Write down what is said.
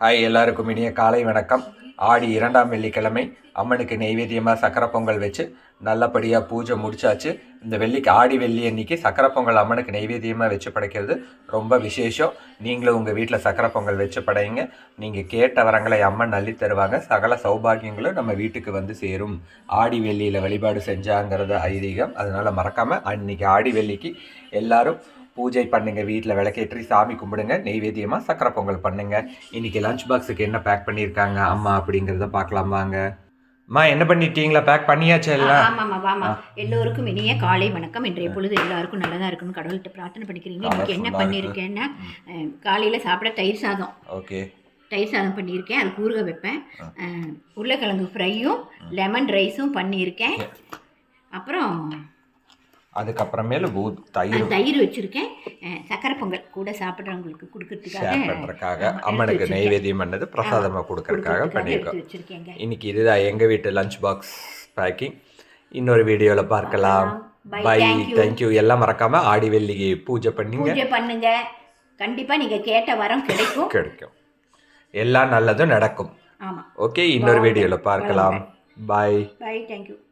Hi, எல்லாருக்கும் இனிய காலை வணக்கம். ஆடி 2ஆம் வெள்ளிக்கிழமை அம்மனுக்கு நெய்வேத்தியமாக சக்கரை பொங்கல் வச்சு நல்லபடியாக பூஜை முடிச்சாச்சு. இந்த ஆடி வெள்ளி அன்னைக்கு சக்கரை பொங்கல் அம்மனுக்கு நெய்வேத்தியமாக வச்சு படைக்கிறது ரொம்ப விசேஷம். நீங்களும் உங்கள் வீட்டில் சக்கரை பொங்கல் வச்சு படைங்க. நீங்கள் கேட்ட வரங்களை அம்மன் அள்ளி தருவாங்க. சகல சௌபாகியங்களும் நம்ம வீட்டுக்கு வந்து சேரும். ஆடி வெள்ளியில் வழிபாடு செஞ்சாங்கிறது ஐதீகம். அதனால் மறக்காமல் அன்னைக்கு ஆடி வெள்ளிக்கு எல்லாரும் பூஜை பண்ணுங்கள், வீட்டில் விளக்கேற்றி சாமி கும்பிடுங்க, நெய்வேத்தியமாக சக்கரை பொங்கல் பண்ணுங்க. இன்றைக்கி லஞ்ச் பாக்ஸுக்கு என்ன பேக் பண்ணியிருக்காங்க அம்மா அப்படிங்கிறத பார்க்கலாம் வாங்க. அம்மா, என்ன பண்ணிட்டீங்களா? பேக் பண்ணியாச்சு எல்லாம்? ஆமாம்மா, வாமா. எல்லோருக்கும் இனிய காலை வணக்கம். இன்றைய பொழுது எல்லாருக்கும் நல்லதாக இருக்கணும் கடவுள்கிட்ட பிரார்த்தனை பண்ணிக்கிறீங்க. இன்றைக்கி என்ன பண்ணியிருக்கேன்னா, காலையில் சாப்பிட தயிர் சாதம். ஓகே, தயிர் சாதம் பண்ணியிருக்கேன். அது ஊறுகாய் வைப்பேன். உருளைக்கிழங்கு ஃப்ரையும் லெமன் ரைஸும் பண்ணியிருக்கேன். அப்புறம் அதுக்கப்புறமேலு தயிர் வச்சுருக்கேன். சக்கரை பொங்கல் கூட சாப்பிட்றவங்களுக்கு கொடுக்கறதுக்காக அம்மனுக்கு நெய்வேத்தியம் பண்ணது பிரசாதமாக கொடுக்கறதுக்காக பண்ணியிருக்கோம். இன்னைக்கு இதுதான் எங்கள் வீட்டு லஞ்ச் பாக்ஸ் பேக்கிங். இன்னொரு வீடியோவில் பார்க்கலாம். Bye, thank you. எல்லாம் மறக்காமல் ஆடி வெள்ளிக்கு பூஜை பண்ணுங்க. கண்டிப்பாக நீங்கள் கேட்ட வரம் கிடைக்கும். எல்லாம் நல்லதும் நடக்கும். ஆமாம். ஓகே, இன்னொரு வீடியோவில் பார்க்கலாம். Bye, thank you.